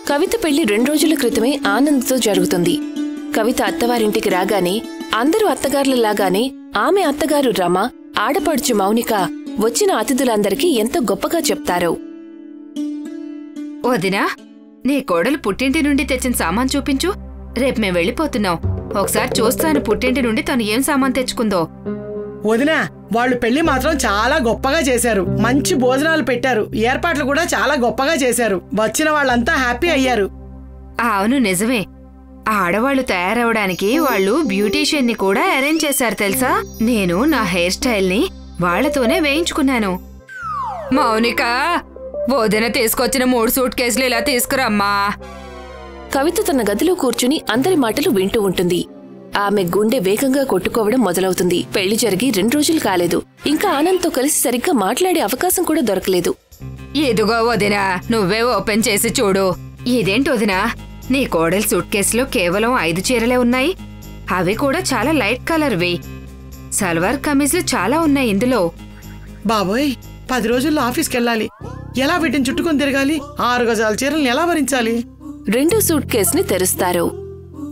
కవిత పెళ్లి 2 రోజుల క్రితమే ఆనంద్తో జరుగుతుంది. కవిత అత్తవారింటికి రాగానే అందరూ అత్తగారులలాగానే ఆమె అత్తగారు రమ, ఆడపడుచు మౌనిక వచ్చిన అతిథులందరికీ ఎంతో గొప్పగా చెప్తారు. వదినా, నీ కోడలు పుట్టింటి నుండి తెచ్చిన సామాన్ చూపించు. రేపు మేం వెళ్ళిపోతున్నాం. ఒకసారి చూస్తాను పుట్టింటి నుండి తను ఏం సామాన్ తెచ్చుకుందో. వదినా, వాళ్ళు పెళ్లి మాత్రం చాలా గొప్పగా చేశారు. మంచి భోజనాలు పెట్టారు. ఏర్పాట్లు కూడా చాలా గొప్పగా చేశారు. వచ్చిన వాళ్ళంతా హ్యాపీ అయ్యారు. అవును, నిజమే. ఆడవాళ్లు తయారవడానికి వాళ్ళు బ్యూటీషియన్ ని కూడా అరేంజ్ చేశారు తెలుసా. నేను నా హెయిర్ స్టైల్ ని వాళ్లతోనే వేయించుకున్నాను. మౌనిక, వదిన తీసుకొచ్చిన 3 సూట్ కేసులు ఇలా తీసుకురమ్మా. కవిత తన గదిలో కూర్చుని అందరి మాటలు వింటూ ఉంటుంది. ఆమె గుండె వేగంగా కొట్టుకోవడం మొదలవుతుంది. పెళ్లి జరిగి 2 రోజులు కాలేదు. ఇంకా ఆనంద్తో కలిసి సరిగ్గా మాట్లాడే అవకాశం కూడా దొరకలేదు. ఇదిగో వదినా, నువ్వే ఓపెన్ చేసి చూడు. ఇదేంటి వదినా, నీ కోడలి సూట్ కేసులో కేవలం 5 చీరలే ఉన్నాయి. అవి కూడా చాలా లైట్ కలర్వి. సల్వార్ కమీజ్లు చాలా ఉన్నాయి ఇందులో. బాబోయ్, 10 రోజుల్లో ఆఫీస్కెళ్ళాలి. ఎలా వీటిని చుట్టుకుని తిరగాలి? 6 గజాల చీరల్ని ఎలా భరించాలి? 2 సూట్ కేసుని తెరుస్తారు.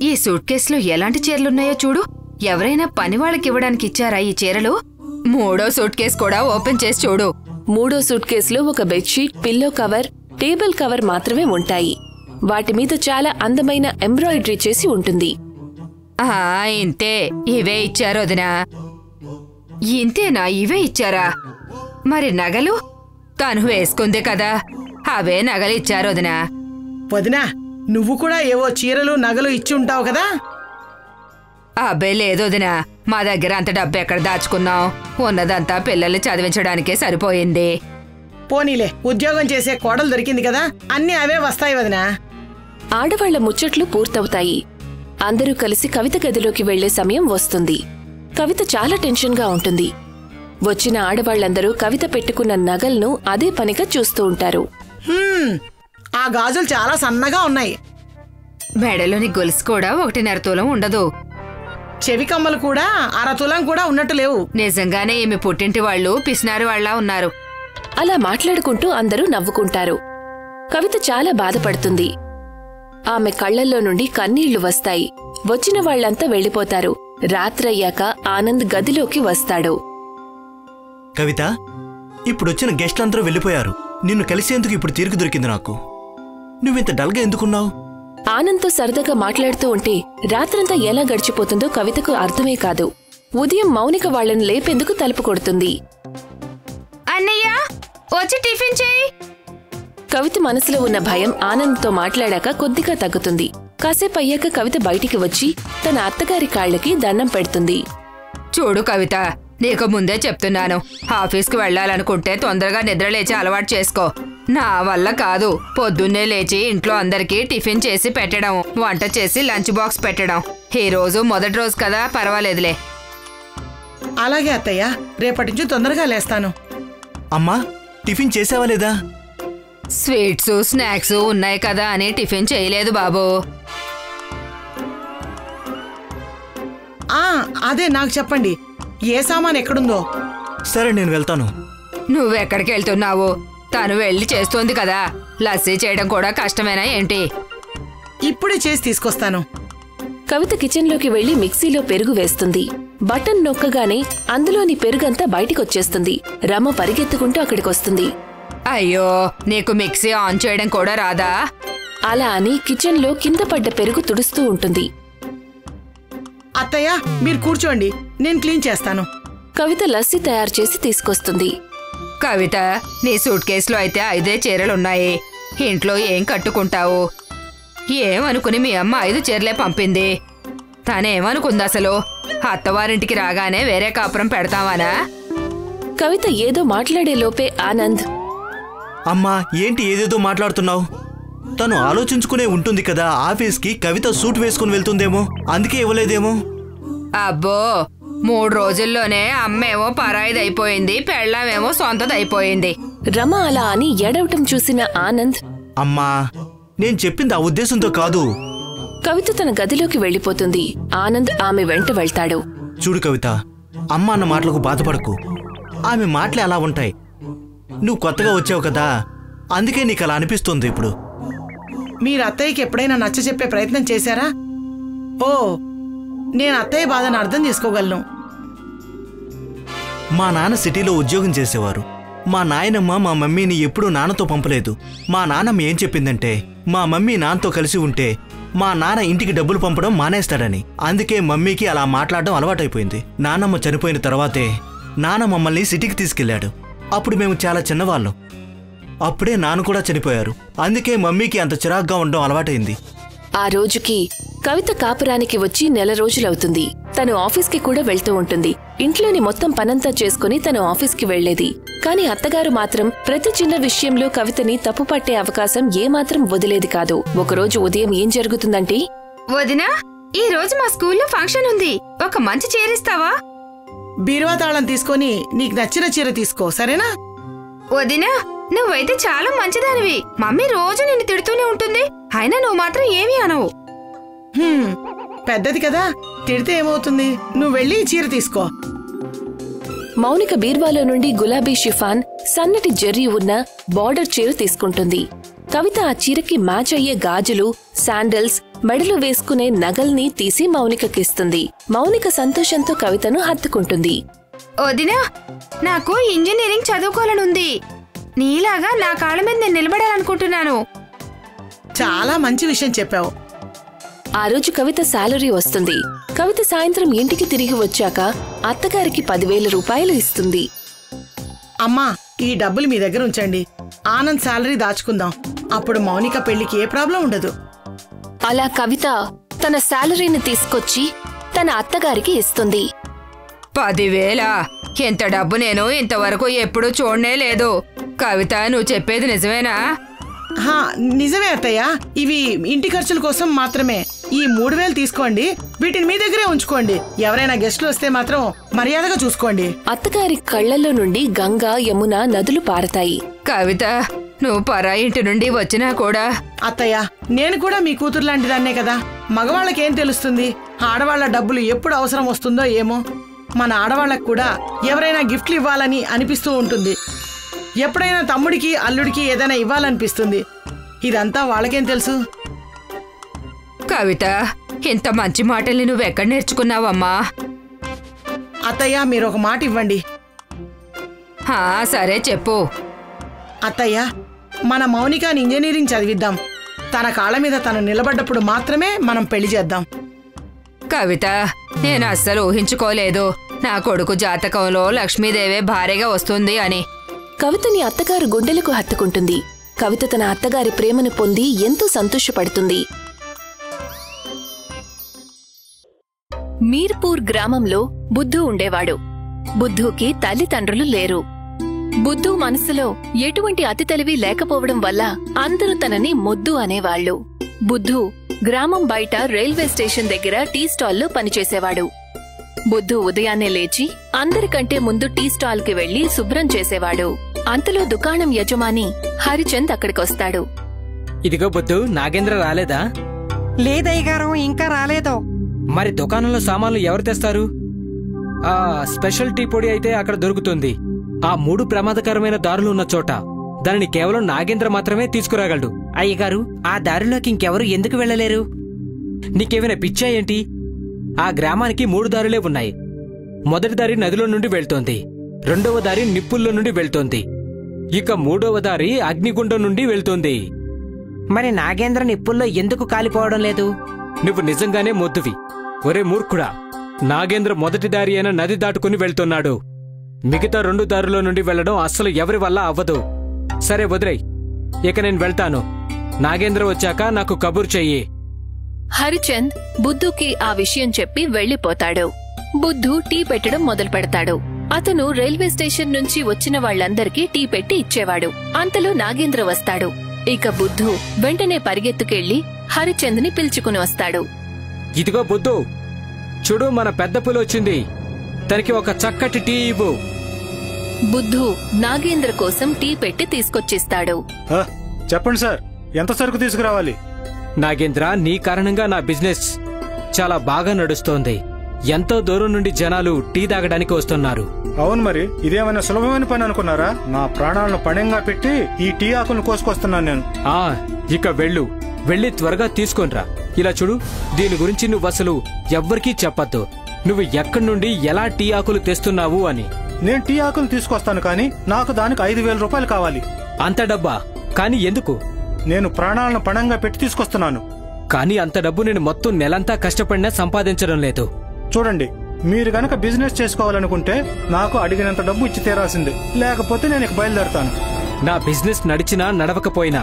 ఈ సూట్ కేసులో ఎలాంటి చీరలున్నాయో చూడు. ఎవరైనా పని వాళ్ళకివ్వడానికి ఇచ్చారా ఈ చీరలు? 3వ సూట్ కేసు కూడా ఓపెన్ చేసి చూడు. 3వ సూట్ కేసులో ఒక bedsheet, pillow cover, table cover మాత్రమే ఉంటాయి. వాటి మీద చాలా అందమైన ఎంబ్రాయిడరీ చేసి ఉంటుంది. ఇంతే, ఇవే ఇచ్చారు వదినా. ఇంతేనా? ఇవే ఇచ్చారా? మరి నగలు? తను వేసుకుందే కదా, అవే నగలు ఇచ్చారు వదినా. వదినా, నువ్వు కూడా ఏవో చీరలు నగలు ఇచ్చి ఉంటావు కదా? అబ్బే లేదు వదినా, మా దగ్గర అంత డబ్బు ఎక్కడ దాచుకున్నాం. ఉన్నదంతా పిల్లల్ని చదివించడానికే సరిపోయింది. పోనీలే, ఉద్యోగం చేసే కోడలు దొరికింది కదా, అన్నీ అవే వస్తాయి వదినా. ఆడవాళ్ల ముచ్చట్లు పూర్తవుతాయి. అందరూ కలిసి కవిత గదిలోకి వెళ్లే సమయం వస్తుంది. కవిత చాలా టెన్షన్గా ఉంటుంది. వచ్చిన ఆడవాళ్లందరూ కవిత పెట్టుకున్న నగల్ను అదే పనిగా చూస్తూ ఉంటారు. ఆ గాజులు చాలా సన్నగా ఉన్నాయి. మెడలోని గొలుసు కూడా 1.5 తులం ఉండదు. చెవి కమ్మలు కూడా 1/2 తులం కూడా ఉన్నట్టు లేవు. నిజంగానే ఈమె పుట్టింటి వాళ్ళు పిసినారి వాళ్ళ ఉన్నారు. అలా మాట్లాడుకుంటూ అందరూ నవ్వుకుంటారు. కవిత చాలా బాధపడుతుంది. ఆమె కళ్లల్లో నుండి కన్నీళ్లు వస్తాయి. వచ్చిన వాళ్లంతా వెళ్లిపోతారు. రాత్రయ్యాక ఆనంద్ గదిలోకి వస్తాడు. కవిత, ఇప్పుడొచ్చిన గెస్ట్లందరూ వెళ్ళిపోయారు. నిన్ను కలిసేందుకు ఇప్పుడు తీరిక దొరికింది నాకు. నువ్వింత డల్గా ఎందుకున్నావు? ఆనంద్తో సరదాగా మాట్లాడుతూ ఉంటే రాత్రంతా ఎలా గడిచిపోతుందో కవితకు అర్థమే కాదు. ఉదయం మౌనిక వాళ్లను లేపేందుకు తలుపు కొడుతుంది. అన్నయ్య, వచ్చి టిఫిన్ చేయి. కవిత మనసులో ఉన్న భయం ఆనంద్తో మాట్లాడాక కొద్దిగా తగ్గుతుంది. కాసేపయ్యాక కవిత బయటికి వచ్చి తన అత్తగారి కాళ్లకి దండం పెడుతుంది. చూడు కవిత, నీకు ముందే చెప్తున్నాను, ఆఫీస్కి వెళ్లాలనుకుంటే తొందరగా నిద్రలేచి అలవాటు చేసుకో. నా వల్ల కాదు. పొద్దున్నే లేచి ఇంట్లో అందరికీ టిఫిన్ చేసి పెట్టడం, వంట చేసి లంచ్ బాక్స్ పెట్టడం. ఈ రోజు మొదటి రోజు కదా, పర్వాలేదులే. అలాగే అత్తయ్య, రేపటి నుంచి తొందరగా లేస్తాను. అమ్మా, టిఫిన్ చేసావా లేదా? స్వీట్స్, స్నాక్స్ ఉన్నాయి కదా అని టిఫిన్ చేయలేదు బాబు. అదే నాకు చెప్పండి, ఏ సామాన్ ఎక్కడుందో. సరే, నేను వెళ్తాను. నువ్వెక్కడికి వెళ్తున్నావు? తను వెళ్ళి చేస్తోంది కదా. లస్సీ చేయడం కూడా కష్టమేనా ఏంటి? ఇప్పుడే చేసి తీసుకొస్తాను. కవిత కిచెన్లోకి వెళ్లి మిక్సీలో పెరుగు వేస్తుంది. బటన్ నొక్కగానే అందులోని పెరుగంతా బయటికొచ్చేస్తుంది. రమ పరిగెత్తుకుంటూ అక్కడికొస్తుంది. అయ్యో, నీకు మిక్సీ ఆన్ చేయడం కూడా రాదా? అలా అని కిచెన్లో కింద పడ్డ పెరుగు తుడుస్తూ ఉంటుంది. అత్తయ్య, మీరు కూర్చోండి, నేను క్లీన్ చేస్తాను. కవిత లస్సీ తయారు చేసి తీసుకొస్తుంది. కవిత, నీ సూట్ కేసులో అయితే 5 చీరలున్నాయి. ఇంట్లో ఏం కట్టుకుంటావు? ఏమనుకుని మీ అమ్మ 5 చీరలే పంపింది. తనేమనుకుంది అసలు? అత్తవారింటికి రాగానే వేరే కాపురం పెడతావానా? కవిత ఏదో మాట్లాడే లోపే ఆనంద్, అమ్మా, ఏంటి ఏదేదో మాట్లాడుతున్నావు? తను ఆలోచించుకునే ఉంటుంది కదా. ఆఫీస్కి కవిత సూట్ వేసుకుని వెళ్తుందేమో, అందుకే ఇవ్వలేదేమో. అబ్బో, 3 రోజుల్లోనే అమ్మేమో పరాయిదైపోయింది, పెళ్ళామేమో సొంతదైపోయింది. రమ అలా అని ఏడవటం చూసిన ఆనంద్, అమ్మా, నేను చెప్పింది ఆ ఉద్దేశంతో కాదు. కవిత తన గదిలోకి వెళ్లిపోతుంది. ఆనంద్ ఆమె వెంట వెళ్తాడు. చూడు కవిత, అమ్మ అన్న మాటలకు బాధపడకు. ఆమె మాటలే అలా ఉంటాయి. నువ్వు కొత్తగా వచ్చావు కదా, అందుకే నీకు అలా అనిపిస్తుంది ఇప్పుడు. మీరు అత్తయ్యకి ఎప్పుడైనా నచ్చ చెప్పే ప్రయత్నం చేశారా? ఓ, నేను అత్తయ్య బాధను అర్థం చేసుకోగలను. మా నాన్న సిటీలో ఉద్యోగం చేసేవారు. మా నాయనమ్మ మా మమ్మీని ఎప్పుడూ నాన్నతో పంపలేదు. మా నాన్నమ్మ ఏం చెప్పిందంటే మా మమ్మీ నాన్నతో కలిసి ఉంటే మా నాన్న ఇంటికి డబ్బులు పంపడం మానేస్తాడని. అందుకే మమ్మీకి అలా మాట్లాడడం అలవాటైపోయింది. నాన్నమ్మ చనిపోయిన తర్వాతే నాన్న మమ్మల్ని సిటీకి తీసుకెళ్లాడు. అప్పుడు మేము చాలా చిన్నవాళ్ళం. అప్పుడే నాన్న కూడా చనిపోయారు. అందుకే మమ్మీకి అంత చిరాగ్గా ఉండడం అలవాటైంది. ఆ రోజుకి కవిత కాపురానికి వచ్చి నెల రోజులవుతుంది. తను ఆఫీస్కి కూడా వెళ్తూ ఉంటుంది. ఇంట్లోని మొత్తం పనంతా చేసుకుని తను ఆఫీస్కి వెళ్లేది. కాని అత్తగారు మాత్రం ప్రతి చిన్న విషయంలో కవితని తప్పుపట్టే అవకాశం ఏమాత్రం వదిలేది కాదు. ఒకరోజు ఉదయం ఏం జరుగుతుందంటే, వదినా, ఈ రోజు మా స్కూల్లో ఫంక్షన్ ఉంది, ఒక మంచి చీర ఇస్తావా? బీరువా తాళం తీసుకొని నీకు నచ్చిన చీర తీసుకో, సరేనా? వదినా, నువ్వైతే చాలా మంచిదానివి. మమ్మీ రోజు నిన్ను తిడుతూనే ఉంటుంది, అయినా నువ్వు మాత్రం ఏమీ అనవు. పెద్దది కదా, తిడితే ఏమవుతుంది? నువ్వు వెళ్ళి చీర తీసుకో. మౌనిక బీర్వాలో నుండి గులాబీ షిఫాన్ సన్నటి జెర్రీ ఉన్న బార్డర్ చీర తీసుకుంటుంది. కవిత ఆ చీరకి మ్యాచ్ అయ్యే గాజులు, శాండల్స్, మెడలో వేసుకునే నగల్ని తీసి మౌనికకిస్తుంది. మౌనిక సంతోషంతో కవితను హత్తుకుంటుంది. వదినా, నాకు ఇంజనీరింగ్ చదువుకోవాలనుంది. నీలాగా నా కాళ్ళ మీద నేను నిలబడాలనుకుంటున్నాను. చాలా మంచి విషయం చెప్పావు. ఆ రోజు కవిత శాలరీ వస్తుంది. కవిత సాయంత్రం ఇంటికి తిరిగి వచ్చాక అత్తగారికి 10,000 రూపాయలు ఇస్తుంది. అమ్మా, ఈ డబ్బులు మీ దగ్గర ఉంచండి. ఆనంద్ శాలరీ దాచుకుందాం. అప్పుడు మౌనిక పెళ్లికి ఏ ప్రాబ్లం ఉండదు. అలా కవిత తన శాలరీని తీసుకొచ్చి తన అత్తగారికి ఇస్తుంది. 10,000? ఇంత డబ్బు నేను ఇంతవరకు ఎప్పుడూ చూడనే లేదు. కవిత, నువ్వు చెప్పేది నిజమేనా? నిజమే అత్తయ్య. ఇవి ఇంటి ఖర్చుల కోసం మాత్రమే. ఈ 3,000 తీసుకోండి. వీటిని మీ దగ్గరే ఉంచుకోండి. ఎవరైనా గెస్టులు వస్తే మాత్రం మర్యాదగా చూసుకోండి. అత్తగారి కళ్లల్లో నుండి గంగా, యమున నదులు పారతాయి. కవిత, నువ్వు పరాయి ఇంటి నుండి వచ్చినా కూడా. అత్తయ్య, నేను కూడా మీ కూతురు లాంటిదాన్నే కదా. మగవాళ్ళకేం తెలుస్తుంది? ఆడవాళ్ల డబ్బులు ఎప్పుడు అవసరం వస్తుందో ఏమో. మన ఆడవాళ్లకు కూడా ఎవరైనా గిఫ్ట్లు ఇవ్వాలని అనిపిస్తూ ఉంటుంది. ఎప్పుడైనా తమ్ముడికి, అల్లుడికి ఏదైనా ఇవ్వాలనిపిస్తుంది. ఇదంతా వాళ్ళకేం తెలుసు? కవిత, ఇంత మంచి మాటల్ని నువ్వెక్కడ నేర్చుకున్నావమ్మా? అత్తయ్య, మీరు ఒక మాట ఇవ్వండి. సరే, చెప్పు. అత్తయ్య, మన మౌనికాని ఇంజనీరింగ్ చదివిద్దాం. తన కాళ్ళ మీద తను నిలబడ్డప్పుడు మాత్రమే మనం పెళ్లి చేద్దాం. కవిత, నేను అస్సలు ఊహించుకోలేదు నా కొడుకు జాతకంలో లక్ష్మీదేవే భార్యగా వస్తుంది అని. కవితని అత్తగారు గుండెలకు హత్తుకుంటుంది. కవిత తన అత్తగారి ప్రేమను పొంది ఎంతో సంతోషపడుతుంది. మీర్పూర్ గ్రామంలో బుద్ధు ఉండేవాడు. బుద్ధుకి తల్లిదండ్రులు లేరు. బుద్ధు మనసులో ఎటువంటి అతి తెలివి లేకపోవడం వల్ల అందరూ తనని మొద్దు అనేవాళ్లు. బుద్ధు గ్రామం బయట రైల్వే స్టేషన్ దగ్గర టీ స్టాల్లో పనిచేసేవాడు. బుద్ధు ఉదయాన్నే లేచి అందరికంటే ముందు టీ స్టాల్ కి వెళ్లి శుభ్రం చేసేవాడు. అంతలో దుకాణం యజమాని హరిచంద్ అక్కడికొస్తాడు. ఇదిగో బుద్ధు, నాగేంద్ర రాలేదా? లేదయ్యగారు, ఇంకా రాలేదు. మరి దుకాణంలో సామాన్లు ఎవరు తెస్తారు? ఆ స్పెషల్ టీ పొడి అయితే అక్కడ దొరుకుతుంది. ఆ 3 ప్రమాదకరమైన దారులు ఉన్న చోట దానిని కేవలం నాగేంద్ర మాత్రమే తీసుకురాగలడు. అయ్యగారు, ఆ దారిలోకి ఇంకెవరు ఎందుకు వెళ్ళలేరు? నీకేమైనా పిచ్చా ఏంటి? ఆ గ్రామానికి 3 దారులే ఉన్నాయి. మొదటి దారి నదిలో నుండి వెళ్తోంది, రెండవ దారి నిప్పుల్లో నుండి వెళ్తోంది, ఇక 3వ దారి అగ్నిగుండం నుండి వెళ్తోంది. మరి నాగేంద్ర నిప్పుల్లో ఎందుకు కాలిపోవడం లేదు? నువ్వు నిజంగానే మొద్దువి. ఒరే మూర్ఖుడా, నాగేంద్ర మొదటి దారి అయిన నది దాటుకుని వెళ్తున్నాడు. మిగతా 2 దారుల నుండి వెళ్లడం అస్సలు ఎవరి వల్ల అవ్వదు. సరే వదిలేయ్, ఇక నేను వెళ్తాను. నాగేంద్ర వచ్చాక నాకు కబురు చెయ్యి. హరిచంద్ బుద్ధుకి ఆ విషయం చెప్పి వెళ్లిపోతాడు. బుద్ధు టీ పెట్టడం మొదలు పెడతాడు. అతను రైల్వే స్టేషన్ నుంచి వచ్చిన వాళ్లందరికీ టీ పెట్టి ఇచ్చేవాడు. అంతలో నాగేంద్ర వస్తాడు. ఇక బుద్ధు వెంటనే పరిగెత్తుకెళ్లి హరిచంద్ ని పిలుచుకుని వస్తాడు. ఇదిగో బుద్ధు, చూడు, మన పెద్ద పులి వచ్చింది. తనకి ఒక చక్కటి టీ ఇవ్వు. బుద్ధు నాగేంద్ర కోసం టీ పెట్టి తీసుకొచ్చిస్తాడు. చెప్పండి సార్, ఎంత సరుకు తీసుకురావాలి? నాగేంద్ర, నీ కారణంగా నా బిజినెస్ చాలా బాగా నడుస్తోంది. ఎంతో దూరం నుండి జనాలు టీ తాగడానికి వస్తున్నారు. అవును, మరి ఇదేమైనా సులభమైన పని అనుకున్నారా? నా ప్రాణాలను పణంగా పెట్టి ఈ టీ ఆకులను కోసుకొస్తున్నాను నేను. ఇక వెళ్ళు. వెళ్ళి త్వరగా తీసుకొనిరా. ఇలా చూడు, దీని గురించి నువ్వు అసలు ఎవ్వరికీ చెప్పొద్దు. నువ్వు ఎక్కడి నుండి ఎలా టీ ఆకులు తెస్తున్నావు అని. నేను టీ ఆకులు తీసుకొస్తాను, కానీ నాకు దానికి 5,000 రూపాయలు కావాలి. అంత డబ్బా? కానీ ఎందుకు? నేను ప్రాణాలను పణంగా పెట్టి తీసుకొస్తున్నాను. కానీ అంత డబ్బు నేను మొత్తం నెలంతా కష్టపడినా సంపాదించడం లేదు. చూడండి, మీరు గనక బిజినెస్ చేసుకోవాలనుకుంటే నాకు అడిగినంత డబ్బు ఇచ్చి తీరాల్సిందే, లేకపోతే నేను ఇక బయలుదేరతాను. నా బిజినెస్ నడిచినా నడవకపోయినా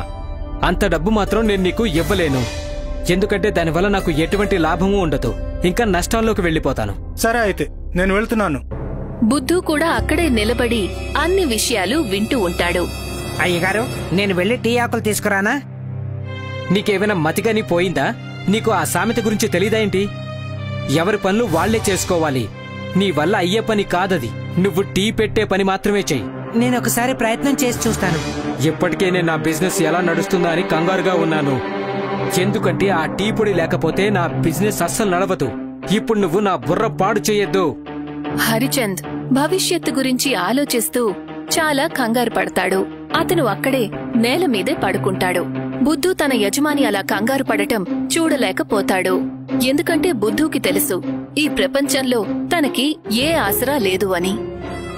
అంత డబ్బు మాత్రం నేను నీకు ఇవ్వలేను. ఎందుకంటే దానివల్ల నాకు ఎటువంటి లాభమూ ఉండదు. ఇంకా నష్టాల్లోకి వెళ్ళిపోతాను. సరే అయితే నేను వెళ్తున్నాను. బుద్ధు కూడా అక్కడే నిలబడి అన్ని విషయాలు వింటూ ఉంటాడు. అయ్యగారు, నేను వెళ్ళి టీ ఆకులు తీసుకురానా? నీకేమైనా మతిగాని పోయిందా? నీకు ఆ సామెత గురించి తెలీదేంటి? ఎవరి పనులు వాళ్లే చేసుకోవాలి. నీ వల్ల అయ్యే పని కాదది. నువ్వు టీ పెట్టే పని మాత్రమే చెయ్యి. నేను ఒకసారి ప్రయత్నం చేసి చూస్తాను. ఇప్పటికే నేను నా బిజినెస్ ఎలా నడుస్తుందా అని కంగారుగా ఉన్నాను. ఎందుకంటే ఆ టీ పొడి లేకపోతే నా బిజినెస్ అస్సలు నడవదు. ఇప్పుడు నువ్వు నా బుర్ర పాడు చేయొద్దు. హరిచంద్ భవిష్యత్తు గురించి ఆలోచిస్తూ చాలా కంగారు పడతాడు. అతను అక్కడే నేల మీదే పడుకుంటాడు. బుద్ధు తన యజమాని అలా కంగారు పడటం చూడలేకపోతాడు. ఎందుకంటే బుద్ధుకి తెలుసు ఈ ప్రపంచంలో తనకి ఏ ఆసరా లేదు అని.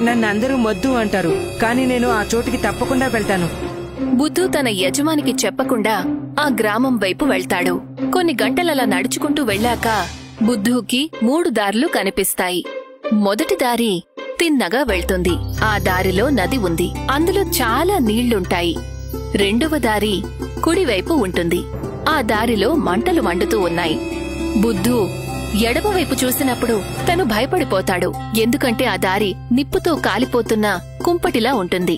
నన్ను అందరూ మొద్దు అంటారు, కానీ నేను ఆ చోటుకి తప్పకుండా వెళ్తాను. బుద్ధు తన యజమానికి చెప్పకుండా ఆ గ్రామం వైపు వెళ్తాడు. కొన్ని గంటలలా నడుచుకుంటూ వెళ్ళాక బుద్ధుకి 3 దారులు కనిపిస్తాయి. మొదటి దారి తిన్నగా వెళ్తుంది. ఆ దారిలో నది ఉంది. అందులో చాలా నీళ్లుంటాయి. రెండవ దారి కుడివైపు ఉంటుంది. ఆ దారిలో మంటలు మండుతూ ఉన్నాయి. బుద్ధు ఎడమవైపు చూసినప్పుడు తను భయపడిపోతాడు. ఎందుకంటే ఆ దారి నిప్పుతో కాలిపోతున్న కుంపటిలా ఉంటుంది.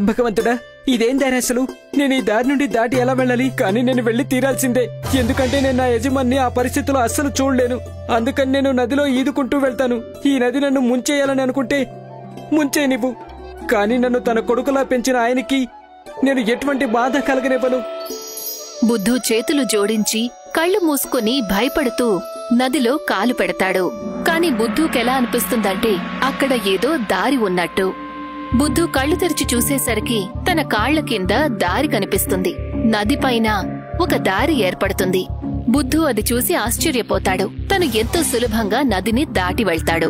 భగవంతుడా, ఇదేం దారి అసలు? నేను ఈ దారి నుండి దాటి ఎలా వెళ్ళాలి? కానీ నేను వెళ్లి తీరాల్సిందే. ఎందుకంటే నేను నా యజమాన్ని ఆ పరిస్థితిలో అస్సలు చూడలేను. అందుకని నేను నదిలో ఈదుకుంటూ వెళ్తాను. ఈ నది నన్ను ముంచేయాలని అనుకుంటే ముంచేనివ్వు. కానీ నన్ను తన కొడుకులా పెంచిన ఆయనకి నేను ఎటువంటి బాధ కలగనివ్వను. బుద్ధు చేతులు జోడించి కళ్ళు మూసుకుని భయపడుతూ నదిలో కాలు పెడతాడు. కాని బుద్ధుకెలా అనిపిస్తుందంటే అక్కడ ఏదో దారి ఉన్నట్టు. బుద్ధు కళ్ళు తెరిచి చూసేసరికి తన కాళ్ల కింద దారి కనిపిస్తుంది. నదిపైన ఒక దారి ఏర్పడుతుంది. బుద్ధు అది చూసి ఆశ్చర్యపోతాడు. తను ఎంతో సులభంగా నదిని దాటి వెళ్తాడు.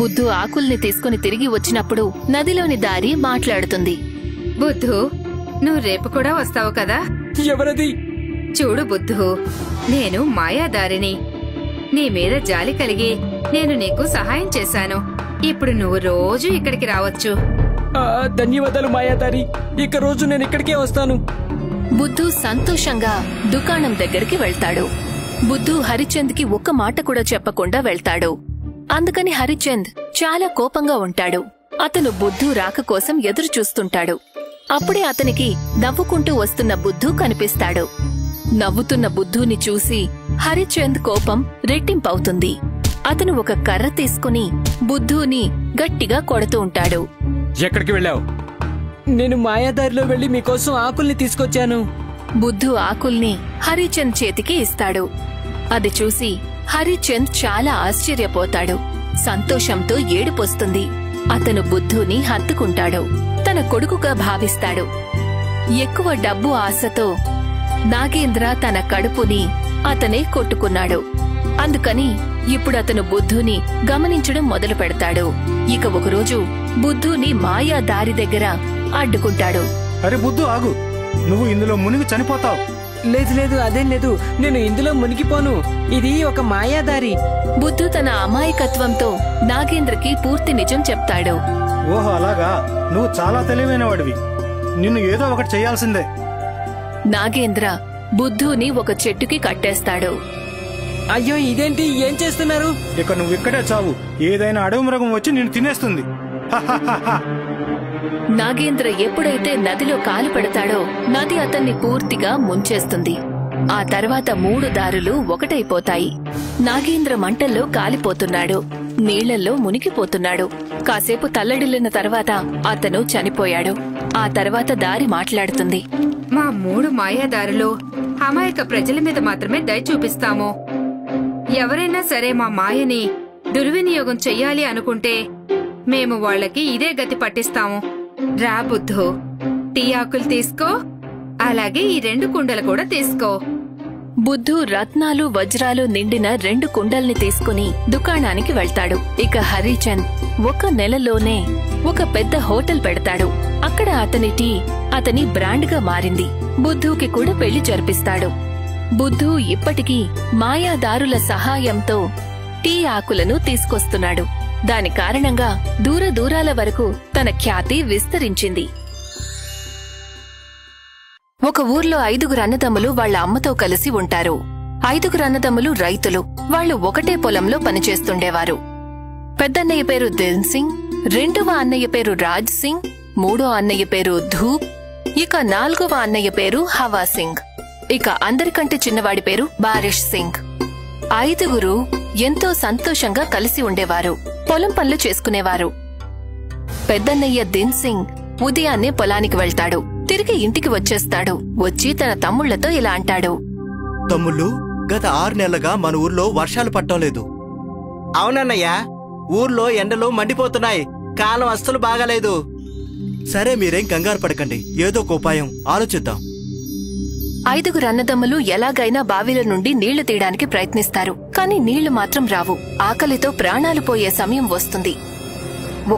బుద్ధు ఆకుల్ని తీసుకుని తిరిగి వచ్చినప్పుడు నదిలోని దారి మాట్లాడుతుంది. బుద్ధు, నువ్వు రేపు కూడా వస్తావు కదా? ఎవరది? చూడు బుద్ధు, నేను మాయాదారిని. నీ మీద జాలి కలిగి నేను నీకు సహాయం చేశాను. ఇప్పుడు నువ్వు రోజు ఇక్కడికి రావచ్చు. ధన్యవాదాలు మాయాదారి. ఇక రోజు నేను ఇక్కడికే వస్తాను. బుద్ధు సంతోషంగా దుకాణం దగ్గరికి వెళ్తాడు. బుద్ధు హరిచంద్కి ఒక్క మాట కూడా చెప్పకుండా వెళ్తాడు. అందుకని హరిచంద్ చాలా కోపంగా ఉంటాడు. అతను బుద్ధు రాక కోసం ఎదురు చూస్తుంటాడు. అప్పుడే అతనికి నవ్వుకుంటూ వస్తున్న బుద్ధు కనిపిస్తాడు. నవ్వుతున్న బుద్ధుని చూసి హరిచంద్ కోపం రెట్టింపవుతుంది. అతను ఒక కర్ర తీసుకుని బుద్ధుని గట్టిగా కొడుతూ ఉంటాడు. ఎక్కడికి వెళ్ళావు? నేను మాయాదారిలో వెళ్లి మీకోసం ఆకుల్ని తీసుకొచ్చాను. బుద్ధు ఆకుల్ని హరిచంద్ చేతికి ఇస్తాడు. అది చూసి హరిచంద్ చాలా ఆశ్చర్యపోతాడు. సంతోషంతో ఏడుపొస్తుంది. అతను బుద్ధుని హత్తుకుంటాడు. తన కొడుకుగా భావిస్తాడు. ఎక్కువ డబ్బు ఆశతో నాగేంద్ర తన కడుపుని అతనే కొట్టుకున్నాడు. అందుకని ఇప్పుడు అతను బుద్ధుని గమనించడం మొదలు పెడతాడు. ఇక ఒకరోజు బుద్ధుని మాయా దారి దగ్గర అడ్డుకుంటాడు. అరే బుద్ధు, ఆగు. నువ్వు ఇందులో మునిగి చనిపోతావు. లేదు లేదు, అదేం లేదు. నేను ఇందులో మునిగిపోను. ఇది ఒక మాయాదారి. బుద్ధు తన అమాయకత్వంతో నాగేంద్రకి పూర్తి నిజం చెప్తాడు. ఓహో, అలాగా? నువ్వు చాలా తెలివైన వాడివి. నిన్ను ఏదో ఒకటి చేయాల్సిందే. నాగేంద్ర బుద్ధుని ఒక చెట్టుకి కట్టేస్తాడు. అయ్యో, ఇదేంటి? ఏం చేస్తున్నారు? ఇక నువ్వు ఇక్కడే చావు. ఏదైనా అడవి మృగం వచ్చి నిన్ను తినేస్తుంది. నాగేంద్ర ఎప్పుడైతే నదిలో కాలు పెడతాడో నది అతన్ని పూర్తిగా ముంచేస్తుంది. ఆ తర్వాత 3 దారులు ఒకటైపోతాయి. నాగేంద్ర మంటల్లో కాలిపోతున్నాడు. నీళ్లలో మునిగిపోతున్నాడు. కాసేపు తల్లడిల్లిన తర్వాత అతను చనిపోయాడు. ఆ తర్వాత దారి మాట్లాడుతుంది. మా 3 మాయాదారులు అమాయక ప్రజల మీద మాత్రమే దయ చూపిస్తాము. ఎవరైనా సరే మా మాయని దుర్వినియోగం చెయ్యాలి అనుకుంటే మేము వాళ్ళకి ఇదే గతి పట్టిస్తాము. రా బుద్ధు, టీ ఆకులు తీసుకో. అలాగే ఈ 2 కుండలు కూడా తీసుకో. బుద్ధు రత్నాలు వజ్రాలు నిండిన 2 కుండల్ని తీసుకుని దుకాణానికి వెళ్తాడు. ఇక హరిచంద్ 1 నెలలోనే ఒక పెద్ద హోటల్ పెడతాడు. అక్కడ అతని టీ అతని బ్రాండ్గా మారింది. బుద్ధుకి కూడా పెళ్లి జరిపిస్తాడు. బుద్ధు ఇప్పటికీ మాయాదారుల సహాయంతో టీ ఆకులను తీసుకొస్తున్నాడు. దాని కారణంగా దూర దూరాల వరకు తన ఖ్యాతి విస్తరించింది. ఒక ఊర్లో 5 అన్నదమ్ములు వాళ్ల అమ్మతో కలిసి ఉంటారు. 5 అన్నదమ్ములు రైతులు. వాళ్లు ఒకటే పొలంలో పనిచేస్తుండేవారు. పెద్దన్నయ్య పేరు దిల్ సింగ్, 2వ అన్నయ్య పేరు రాజ్ సింగ్, 3వ అన్నయ్య పేరు ధూప్, ఇక 4వ అన్నయ్య పేరు హవా సింగ్, ఇక అందరికంటే చిన్నవాడి పేరు బారిష్ సింగ్. 5 ఎంతో సంతోషంగా కలిసి ఉండేవారు. పొలం పనులు చేసుకునేవారు. పెద్దన్నయ్య దిన్ సింగ్ ఉదయాన్నే పొలానికి వెళ్తాడు. తిరిగి ఇంటికి వచ్చేస్తాడు. వచ్చి తన తమ్ముళ్లతో ఇలా అంటాడు. తమ్ముళ్ళు, గత 6 నెలలుగా మన ఊర్లో వర్షాలు పట్టం లేదు. అవునన్నయ్య, ఊర్లో ఎండలు మండిపోతున్నాయి. కాలం అస్సలు బాగాలేదు. సరే, మీరేం కంగారు పడకండి. ఏదో ఒక ఉపాయం ఆలోచిద్దాం. 5 అన్నదమ్ములు ఎలాగైనా బావిల నుండి నీళ్లు తీయడానికి ప్రయత్నిస్తారు. కాని నీళ్లు మాత్రం రావు. ఆకలితో ప్రాణాలు పోయే సమయం వస్తుంది.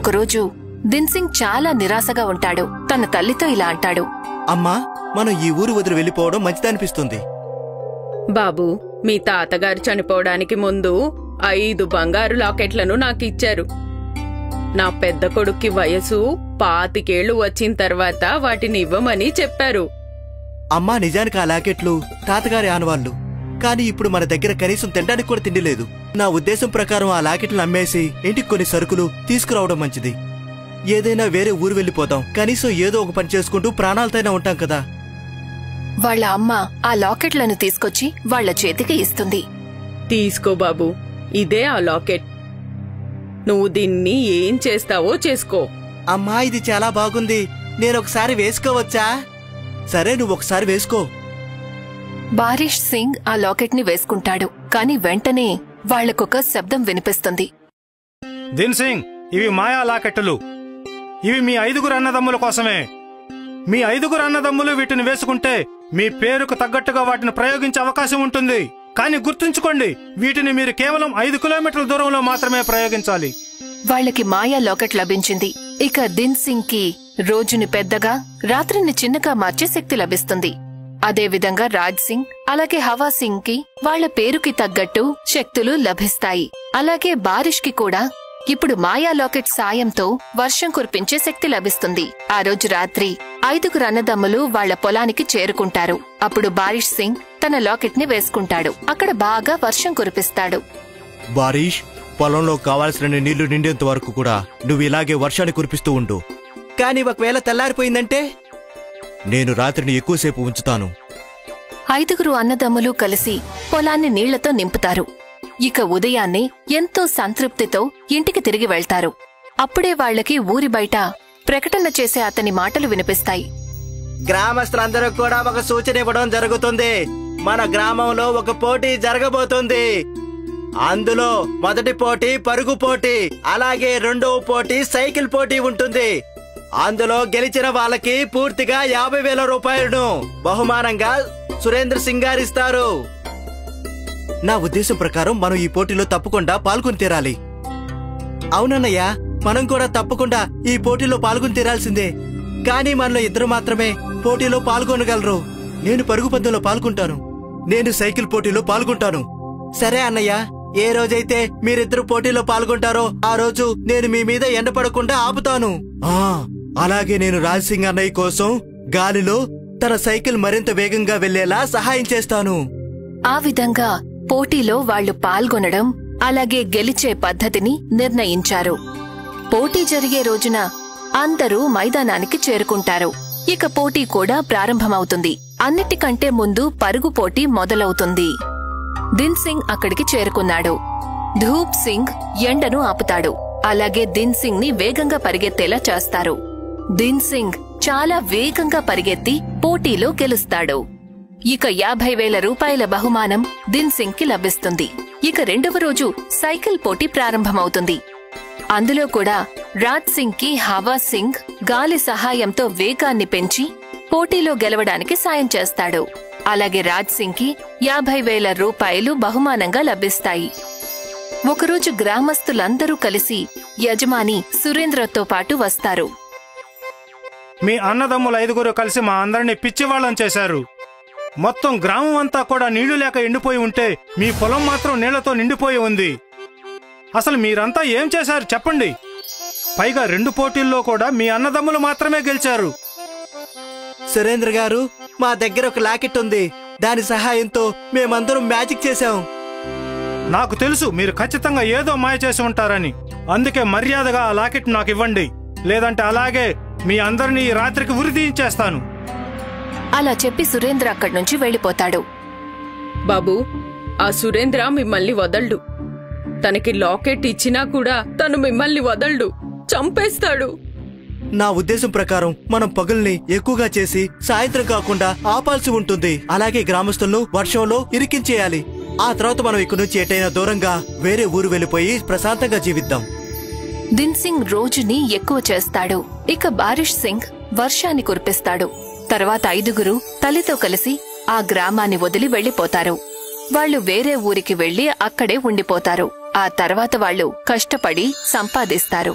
ఒకరోజు దిన్ సింగ్ చాలా నిరాశగా ఉంటాడు. తన తల్లితో ఇలా అంటాడు. అమ్మా, మనం ఈ ఊరు వదిలి వెళ్లిపోవడం మంచిదనిపిస్తుంది. బాబూ, మీ తాతగారు చనిపోవడానికి ముందు 5 బంగారు లాకెట్లను నాకిచ్చారు. నా పెద్ద కొడుక్కి వయసు 25 ఏళ్లు వచ్చిన తర్వాత వాటిని ఇవ్వమని చెప్పారు. అమ్మా, నిజానికి ఆ లాకెట్లు తాతగారి ఆనవాళ్లు. కాని ఇప్పుడు మన దగ్గర కనీసం తినడానికి కూడా తిండి లేదు. నా ఉద్దేశం ప్రకారం ఆ లాకెట్లు అమ్మేసి ఇంటికి కొన్ని సరుకులు తీసుకురావడం మంచిది. ఏదైనా వేరే ఊరు వెళ్లిపోతాం. కనీసం ఏదో ఒక పని చేసుకుంటూ ప్రాణాలతోనే ఉంటాం కదా. వాళ్ల అమ్మ ఆ లాకెట్లను తీసుకొచ్చి వాళ్ల చేతికి ఇస్తుంది. తీసుకో బాబూ, ఇదే ఆ లాకెట్. నువ్వు దీన్ని ఏం చేస్తావో చేసుకో. అమ్మా, ఇది చాలా బాగుంది. నేనొకసారి వేసుకోవచ్చా? సరే, నువ్వొకసారి వేసుకో. బారిష్ సింగ్ ఆ లాకెట్ ని వేసుకుంటాడు. కాని వెంటనే వాళ్లకొక శబ్దం వినిపిస్తుంది. దిన్ సింగ్, ఇవి మాయా లాకెట్టులు. ఇవి మీ 5 అన్నదమ్ముల కోసమే. మీ 5 అన్నదమ్ములు వీటిని వేసుకుంటే మీ పేరుకు తగ్గట్టుగా వాటిని ప్రయోగించే అవకాశం ఉంటుంది. కానీ గుర్తుంచుకోండి, వీటిని మీరు కేవలం 5 కిలోమీటర్ల దూరంలో మాత్రమే ప్రయోగించాలి. వాళ్లకి మాయా లాకెట్ లభించింది. ఇక దిన్ సింగ్ కి రోజుని పెద్దగా, రాత్రిని చిన్నగా మార్చే శక్తి లభిస్తుంది. అదేవిధంగా రాజ్ సింగ్ అలాగే హవా సింగ్ కి వాళ్ల పేరుకి తగ్గట్టు శక్తులు లభిస్తాయి. అలాగే బారిష్ కి కూడా ఇప్పుడు మాయా లాకెట్ సాయంతో వర్షం కురిపించే శక్తి లభిస్తుంది. ఆ రోజు రాత్రి 5 అన్నదమ్ములు వాళ్ల పొలానికి చేరుకుంటారు. అప్పుడు బారిష్ సింగ్ తన లాకెట్ ని వేసుకుంటాడు. అక్కడ బాగా వర్షం కురిపిస్తాడు. బారిష్, పొలంలో కావాల్సిన నీళ్లు నిండేంత వరకు కూడా నువ్వు ఇలాగే వర్షాన్ని కురిపిస్తూ ఉండు. కానీ ఒకవేళ తెల్లారిపోయిందంటే నేను రాత్రిని ఎక్కువసేపు ఉంచుతాను. 5 అన్నదమ్ములు కలిసి పొలాన్ని నీళ్లతో నింపుతారు. ఇక ఉదయాన్నే ఎంతో సంతృప్తితో ఇంటికి తిరిగి వెళ్తారు. అప్పుడే వాళ్లకి ఊరి బయట ప్రకటన చేసే అతని మాటలు వినిపిస్తాయి. గ్రామస్తులందరూ కూడా ఒక సూచన ఇవ్వడం జరుగుతుంది. మన గ్రామంలో ఒక పోటీ జరగబోతుంది. అందులో మొదటి పోటీ పరుగు పోటీ, అలాగే 2వ పోటీ సైకిల్ పోటీ ఉంటుంది. అందులో గెలిచిన వాళ్ళకి పూర్తిగా 50,000 రూపాయలను బహుమానంగా సురేంద్ర సింగ్ గారిస్తారు. నా ఉద్దేశం ప్రకారం మనం ఈ పోటీలో తప్పకుండా పాల్గొని తీరాలి. అవునన్నయ్య, మనం కూడా తప్పకుండా ఈ పోటీలో పాల్గొని తీరాల్సిందే. కానీ మనలో 2 మాత్రమే పోటీలో పాల్గొనగలరు. నేను పరుగు పందెంలో పాల్గొంటాను. నేను సైకిల్ పోటీలో పాల్గొంటాను. సరే అన్నయ్య, ఏ రోజైతే మీరిద్దరు పోటీలో పాల్గొంటారో ఆ రోజు నేను మీ మీద ఎండపడకుండా ఆపుతాను. అలాగే నేను రాజ్ సింగ్ అన్నయ్య కోసం గాలిలో తన సైకిల్ మరింత వేగంగా వెళ్లేలా సహాయం చేస్తాను. ఆ విధంగా పోటీలో వాళ్లు పాల్గొనడం, అలాగే గెలిచే పద్ధతిని నిర్ణయించారు. పోటీ జరిగే రోజున అందరూ మైదానానికి చేరుకుంటారు. ఇక పోటీ కూడా ప్రారంభమవుతుంది. అన్నిటికంటే ముందు పరుగు పోటీ మొదలవుతుంది. దిన్ సింగ్ అక్కడికి చేరుకున్నాడు. ధూప్ సింగ్ ఎండను ఆపుతాడు. అలాగే దిన్ సింగ్ ని వేగంగా పరిగెత్తేలా చేస్తారు. దిన్ సింగ్ చాలా వేగంగా పరిగెత్తి పోటీలో గెలుస్తాడు. ఇక 50,000 రూపాయల బహుమానం దిన్ సింగ్ కి లభిస్తుంది. ఇక 2వ రోజు సైకిల్ పోటీ ప్రారంభమవుతుంది. అందులో కూడా రాజ్ సింగ్ కి హవా సింగ్ గాలి సహాయంతో వేగాన్ని పెంచి పోటీలో గెలవడానికి సాయం చేస్తాడు. అలాగే రాజ్ సింగ్ కి 50,000 రూపాయలు బహుమానంగా లభిస్తాయి. ఒకరోజు గ్రామస్తులందరూ కలిసి యజమాని సురేంద్రతో పాటు వస్తారు. మీ అన్నదమ్ముల 5 కలిసి మా అందరినీ పిచ్చివాళ్ళం చేశారు. మొత్తం గ్రామం అంతా కూడా నీళ్లు లేక ఎండిపోయి ఉంటే మీ పొలం మాత్రం నీళ్లతో నిండిపోయి ఉంది. అసలు మీరంతా ఏం చేశారు చెప్పండి? పైగా 2 పోటీల్లో కూడా మీ అన్నదమ్ములు మాత్రమే గెలిచారు. సురేంద్ర గారు, మా దగ్గర ఒక లాకెట్ ఉంది. దాని సహాయంతో మేమందరం మ్యాజిక్ చేశాం. నాకు తెలుసు మీరు ఖచ్చితంగా ఏదో మాయ చేసి ఉంటారని. అందుకే మర్యాదగా ఆ లాకెట్ నాకు ఇవ్వండి, లేదంటే అలాగే మీ అందరినీ ఈ రాత్రికి ఉరిదీయించేస్తాను. అలా చెప్పి సురేంద్ర అక్కడి నుంచి వెళ్లిపోతాడు. బాబూ, ఆ సురేంద్ర మిమ్మల్ని వదల్డు. తనకి లాకెట్ ఇచ్చినా కూడా తను మిమ్మల్ని వదల్డు, చంపేస్తాడు. నా ఉద్దేశం ప్రకారం మనం పగుల్ని ఎక్కువగా చేసి సాయంత్రం కాకుండా ఆపాల్సి ఉంటుంది. అలాగే గ్రామస్తులను వర్షంలో ఇరికించేయాలి. ఆ తర్వాత మనం ఇక్కడి నుంచి ఎటైనా దూరంగా వేరే ఊరు వెళ్లిపోయి ప్రశాంతంగా జీవిద్దాం. దిన్ సింగ్ రోజుని ఎక్కువ చేస్తాడు. ఇక బారిష్ సింగ్ వర్షాన్ని కురిపిస్తాడు. తర్వాత 5 తల్లితో కలిసి ఆ గ్రామాన్ని వదిలి వెళ్లిపోతారు. వాళ్లు వేరే ఊరికి వెళ్లి అక్కడే ఉండిపోతారు. ఆ తర్వాత వాళ్లు కష్టపడి సంపాదిస్తారు.